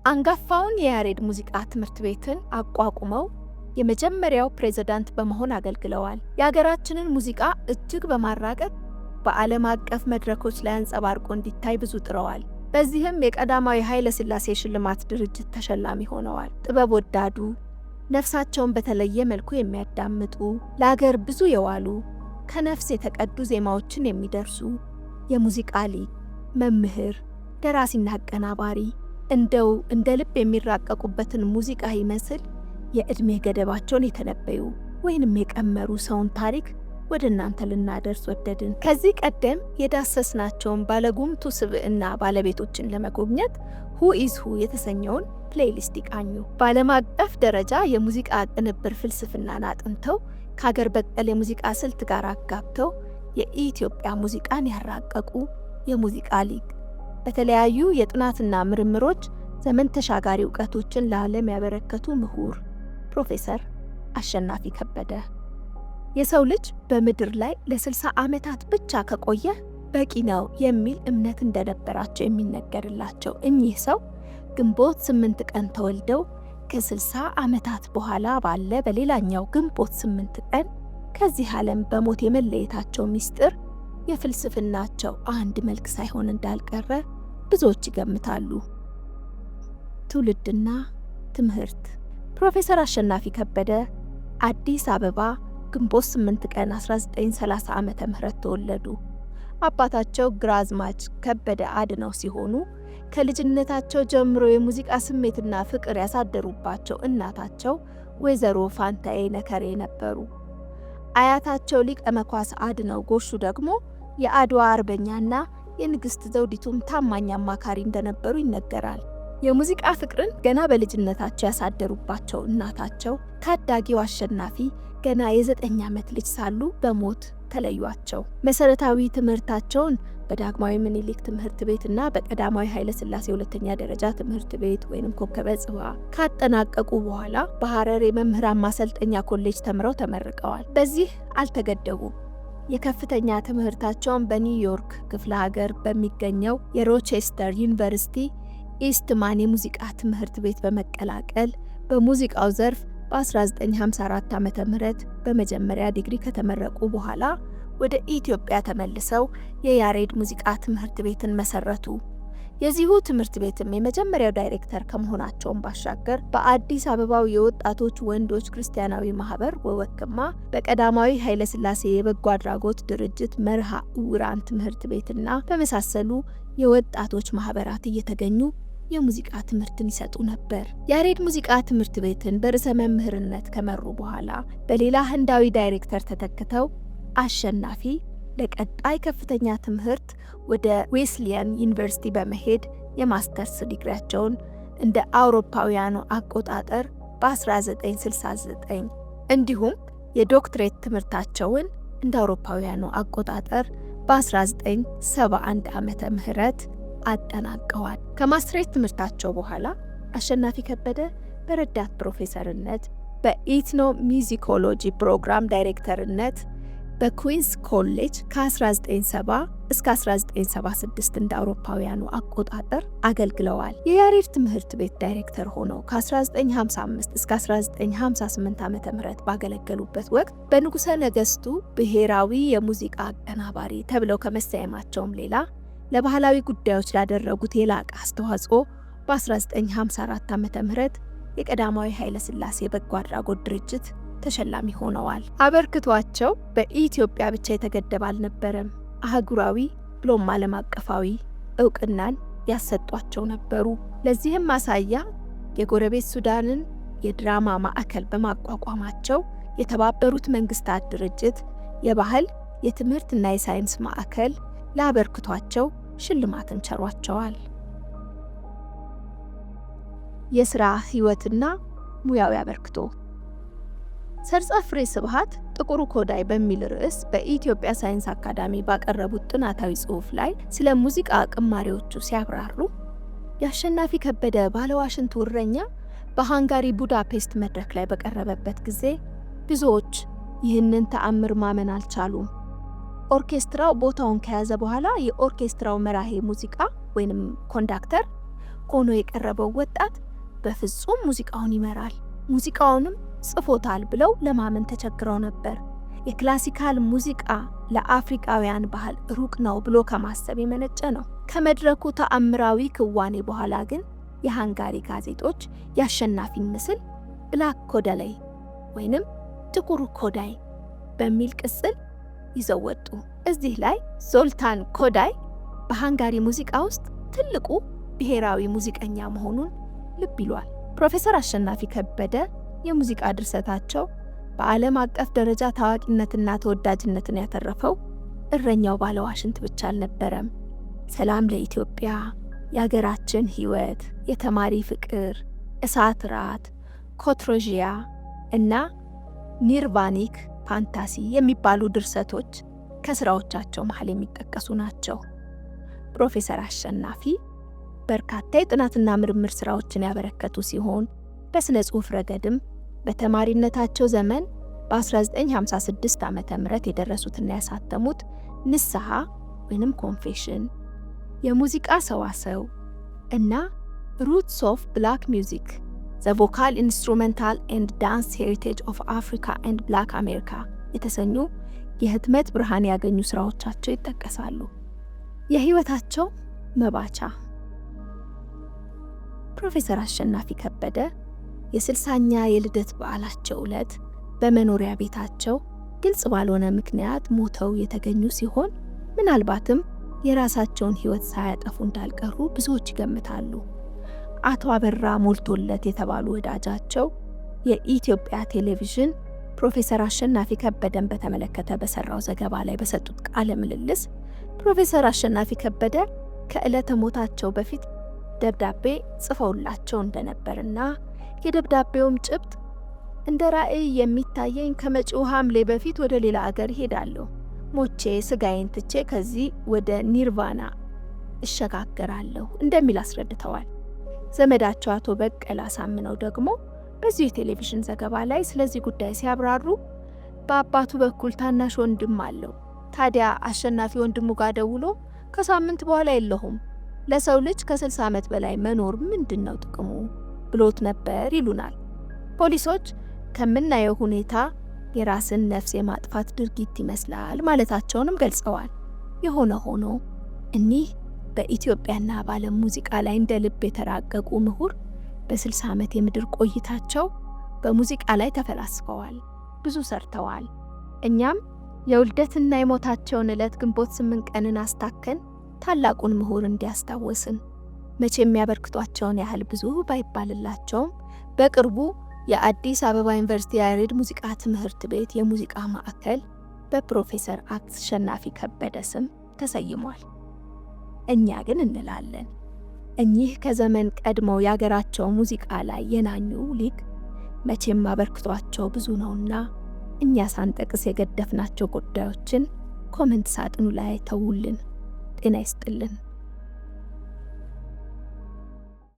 አንጋፋውን የያሬድ ሙዚቃ ትምህርት ቤትን አቋቁመው የመጀመሪያው ፕሬዝዳንት በመሆን አገልግለዋል። የሀገራችንን ሙዚቃ እጅግ በማራቀቅ በዓለም አቀፍ መድረኮች ላይ አንጸባርቆ እንዲታይ ብዙ ጥረዋል። በዚህም የቀዳማዊ ኃይለ ሥላሴ ሽልማት ድርጅት ተሸላሚ ሆነዋል። ጥበብ ወዳዱ፣ ነፍሳቸውን በተለየ መልኩ የሚያዳምጡ፣ ለሀገር ብዙ የዋሉ፣ ከነፍስ የተቀዱ ዜማዎችን የሚደርሱ የሙዚቃ ሊቅ፣ መምህር፣ ደራሲና አቀናባሪ እንደው እንደ ልብ የሚራቀቁበትን ሙዚቃ ይመስል የዕድሜ ገደባቸውን የተነበዩ ወይንም የቀመሩ ሰውን ታሪክ ወደ እናንተ ልናደርስ ወደድን። ከዚህ ቀደም የዳሰስናቸውን ባለጉምቱ ስብዕና ባለቤቶችን ለመጎብኘት ሁ ኢዝ ሁ የተሰኘውን ፕሌይሊስት ይቃኙ። በዓለም አቀፍ ደረጃ የሙዚቃ ቅንብር ፍልስፍናን አጥንተው ከሀገር በቀል የሙዚቃ ስልት ጋር አጋብተው የኢትዮጵያ ሙዚቃን ያራቀቁ የሙዚቃ ሊቅ፣ በተለያዩ የጥናትና ምርምሮች ዘመን ተሻጋሪ እውቀቶችን ለዓለም ያበረከቱ ምሁር ፕሮፌሰር አሸናፊ ከበደ። የሰው ልጅ በምድር ላይ ለ60 ዓመታት ብቻ ከቆየ በቂ ነው የሚል እምነት እንደነበራቸው የሚነገርላቸው እኚህ ሰው ግንቦት 8 ቀን ተወልደው ከ60 ዓመታት በኋላ ባለ በሌላኛው ግንቦት 8 ቀን ከዚህ ዓለም በሞት የመለየታቸው ምስጢር የፍልስፍናቸው አንድ መልክ ሳይሆን እንዳልቀረ ብዙዎች ይገምታሉ። ትውልድና ትምህርት። ፕሮፌሰር አሸናፊ ከበደ አዲስ አበባ ግንቦት 8 ቀን 1930 ዓመተ ምህረት ተወለዱ። አባታቸው ግራዝማች ከበደ አድነው ሲሆኑ ከልጅነታቸው ጀምሮ የሙዚቃ ስሜትና ፍቅር ያሳደሩባቸው እናታቸው ወይዘሮ ፋንታዬ ነከሬ ነበሩ። አያታቸው ሊቀ መኳስ አድነው ጎሹ ደግሞ የአድዋ አርበኛና የንግሥት ዘውዲቱም ታማኝ አማካሪ እንደነበሩ ይነገራል። የሙዚቃ ፍቅርን ገና በልጅነታቸው ያሳደሩባቸው እናታቸው ታዳጊው አሸናፊ ገና የ9 ዓመት ልጅ ሳሉ በሞት ተለዩአቸው። መሰረታዊ ትምህርታቸውን በዳግማዊ ምኒልክ ትምህርት ቤትና በቀዳማዊ ኃይለ ሥላሴ ሁለተኛ ደረጃ ትምህርት ቤት ወይንም ኮከበ ጽባ ካጠናቀቁ በኋላ በሐረር የመምህራን ማሰልጠኛ ኮሌጅ ተምረው ተመርቀዋል። በዚህ አልተገደቡም። የከፍተኛ ትምህርታቸውን በኒውዮርክ ክፍለ ሀገር በሚገኘው የሮቼስተር ዩኒቨርሲቲ ኢስትማን የሙዚቃ ትምህርት ቤት በመቀላቀል በሙዚቃው ዘርፍ በ1954 ዓመተ ምህረት በመጀመሪያ ዲግሪ ከተመረቁ በኋላ ወደ ኢትዮጵያ ተመልሰው የያሬድ ሙዚቃ ትምህርት ቤትን መሰረቱ። የዚሁ ትምህርት ቤትም የመጀመሪያው ዳይሬክተር ከመሆናቸውም ባሻገር በአዲስ አበባው የወጣቶች ወንዶች ክርስቲያናዊ ማህበር ወወክማ በቀዳማዊ ኃይለ ሥላሴ የበጎ አድራጎት ድርጅት መርሃ ዕውራን ትምህርት ቤትና በመሳሰሉ የወጣቶች ማህበራት እየተገኙ የሙዚቃ ትምህርትን ይሰጡ ነበር። ያሬድ ሙዚቃ ትምህርት ቤትን በርዕሰ መምህርነት ከመሩ በኋላ በሌላ ህንዳዊ ዳይሬክተር ተተክተው አሸናፊ ለቀጣይ ከፍተኛ ትምህርት ወደ ዌስሊያን ዩኒቨርሲቲ በመሄድ የማስተርስ ዲግሪያቸውን እንደ አውሮፓውያኑ አቆጣጠር በ1969 እንዲሁም የዶክትሬት ትምህርታቸውን እንደ አውሮፓውያኑ አቆጣጠር በ1971 ዓመተ ምህረት አጠናቀዋል። ከማስትሬት ትምህርታቸው በኋላ አሸናፊ ከበደ በረዳት ፕሮፌሰርነት፣ በኢትኖ ሚዚኮሎጂ ፕሮግራም ዳይሬክተርነት በኩዊንስ ኮሌጅ ከ1970 እስከ 1976 እንደ አውሮፓውያኑ አቆጣጠር አገልግለዋል። የያሬድ ትምህርት ቤት ዳይሬክተር ሆነው ከ1955 እስከ 1958 ዓ.ም ባገለገሉበት ወቅት በንጉሠ ነገሥቱ ብሔራዊ የሙዚቃ አቀናባሪ ተብለው ከመሰየማቸውም ሌላ ለባህላዊ ጉዳዮች ላደረጉት የላቀ አስተዋጽኦ በ1954 ዓ.ም የቀዳማዊ ኃይለ ሥላሴ በጎ አድራጎት ድርጅት ተሸላሚ ሆነዋል። አበርክቷቸው በኢትዮጵያ ብቻ የተገደበ አልነበረም። አህጉራዊ ብሎም ዓለም አቀፋዊ እውቅናን ያሰጧቸው ነበሩ። ለዚህም ማሳያ የጎረቤት ሱዳንን የድራማ ማዕከል በማቋቋማቸው የተባበሩት መንግስታት ድርጅት የባህል የትምህርትና የሳይንስ ማዕከል ለአበርክቷቸው ሽልማትን ቸሯቸዋል። የሥራ ሕይወትና ሙያዊ አበርክቶ። ሰርጸ ፍሬ ስብሐት ጥቁሩ ኮዳይ በሚል ርዕስ በኢትዮጵያ ሳይንስ አካዳሚ ባቀረቡት ጥናታዊ ጽሑፍ ላይ ስለ ሙዚቃ ቅማሬዎቹ ሲያብራሩ የአሸናፊ ከበደ ባለዋሽንት እረኛ በሃንጋሪ ቡዳፔስት መድረክ ላይ በቀረበበት ጊዜ ብዙዎች ይህንን ተአምር ማመን አልቻሉም። ኦርኬስትራው ቦታውን ከያዘ በኋላ የኦርኬስትራው መራሄ ሙዚቃ ወይንም ኮንዳክተር ሆኖ የቀረበው ወጣት በፍጹም ሙዚቃውን ይመራል፣ ሙዚቃውንም ጽፎታል ብለው ለማመን ተቸግረው ነበር። የክላሲካል ሙዚቃ ለአፍሪካውያን ባህል ሩቅ ነው ብሎ ከማሰብ የመነጨ ነው። ከመድረኩ ተአምራዊ ክዋኔ በኋላ ግን የሃንጋሪ ጋዜጦች የአሸናፊን ምስል ብላክ ኮዳላይ ወይንም ጥቁር ኮዳይ በሚል ቅጽል ይዘው ወጡ። እዚህ ላይ ዞልታን ኮዳይ በሃንጋሪ ሙዚቃ ውስጥ ትልቁ ብሔራዊ ሙዚቀኛ መሆኑን ልብ ይሏል። ፕሮፌሰር አሸናፊ ከበደ የሙዚቃ ድርሰታቸው በዓለም አቀፍ ደረጃ ታዋቂነትና ተወዳጅነትን ያተረፈው እረኛው ባለዋሽንት ብቻ አልነበረም። ሰላም ለኢትዮጵያ፣ የሀገራችን ሕይወት፣ የተማሪ ፍቅር፣ እሳት ራት፣ ኮትሮዥያ እና ኒርቫኒክ ፋንታሲ የሚባሉ ድርሰቶች ከስራዎቻቸው መሃል የሚጠቀሱ ናቸው። ፕሮፌሰር አሸናፊ በርካታ የጥናትና ምርምር ስራዎችን ያበረከቱ ሲሆን በስነ ጽሑፍ ረገድም በተማሪነታቸው ዘመን በ1956 ዓ.ም የደረሱትና ያሳተሙት ንስሐ ወይንም ኮንፌሽን፣ የሙዚቃ ሰዋሰው እና ሩትስ ኦፍ ብላክ ሚውዚክ ዘ ቮካል ኢንስትሩሜንታል ኤንድ ዳንስ ሄሪቴጅ ኦፍ አፍሪካ ኤንድ ብላክ አሜሪካ የተሰኙ የህትመት ብርሃን ያገኙ ስራዎቻቸው ይጠቀሳሉ። የህይወታቸው መባቻ ፕሮፌሰር አሸናፊ ከበደ የ60ኛ የልደት በዓላቸው ዕለት በመኖሪያ ቤታቸው ግልጽ ባልሆነ ምክንያት ሞተው የተገኙ ሲሆን ምናልባትም የራሳቸውን ህይወት ሳያጠፉ እንዳልቀሩ ብዙዎች ይገምታሉ። አቶ አበራ ሞልቶለት የተባሉ ወዳጃቸው የኢትዮጵያ ቴሌቪዥን ፕሮፌሰር አሸናፊ ከበደን በተመለከተ በሰራው ዘገባ ላይ በሰጡት ቃለ ምልልስ ፕሮፌሰር አሸናፊ ከበደ ከዕለተ ሞታቸው በፊት ደብዳቤ ጽፈውላቸው እንደነበርና የደብዳቤውም ጭብጥ እንደ ራእይ የሚታየኝ ከመጪው ሐምሌ በፊት ወደ ሌላ አገር ሄዳለሁ፣ ሞቼ ስጋዬን ትቼ ከዚህ ወደ ኒርቫና እሸጋገራለሁ እንደሚል አስረድተዋል። ዘመዳቸው አቶ በቀለ አሳምነው ደግሞ በዚህ የቴሌቪዥን ዘገባ ላይ ስለዚህ ጉዳይ ሲያብራሩ በአባቱ በኩል ታናሽ ወንድም አለው። ታዲያ አሸናፊ ወንድሙ ጋር ደውሎ ከሳምንት በኋላ የለሁም፣ ለሰው ልጅ ከ60 ዓመት በላይ መኖር ምንድነው ጥቅሙ ብሎት ነበር ይሉናል። ፖሊሶች ከምናየው ሁኔታ የራስን ነፍስ የማጥፋት ድርጊት ይመስላል ማለታቸውንም ገልጸዋል። የሆነ ሆኖ እኒህ በኢትዮጵያና በዓለም ሙዚቃ ላይ እንደ ልብ የተራቀቁ ምሁር በ60 ዓመት የምድር ቆይታቸው በሙዚቃ ላይ ተፈላስፈዋል፣ ብዙ ሰርተዋል። እኛም የውልደትና የሞታቸውን ዕለት ግንቦት 8 ቀንን አስታከን ታላቁን ምሁር እንዲያስታውስን መቼም የሚያበርክቷቸውን ያህል ብዙ ባይባልላቸውም በቅርቡ የአዲስ አበባ ዩኒቨርሲቲ ያሬድ ሙዚቃ ትምህርት ቤት የሙዚቃ ማዕከል በፕሮፌሰር አሸናፊ ከበደ ስም ተሰይሟል። እኛ ግን እንላለን እኚህ ከዘመን ቀድመው ያገራቸው ሙዚቃ ላይ የናኙ ሊቅ መቼም አበርክቷቸው ብዙ ነውና እኛ ሳንጠቅስ የገደፍናቸው ጉዳዮችን ኮሜንት ሳጥኑ ላይ ተውልን። ጤና ይስጥልን።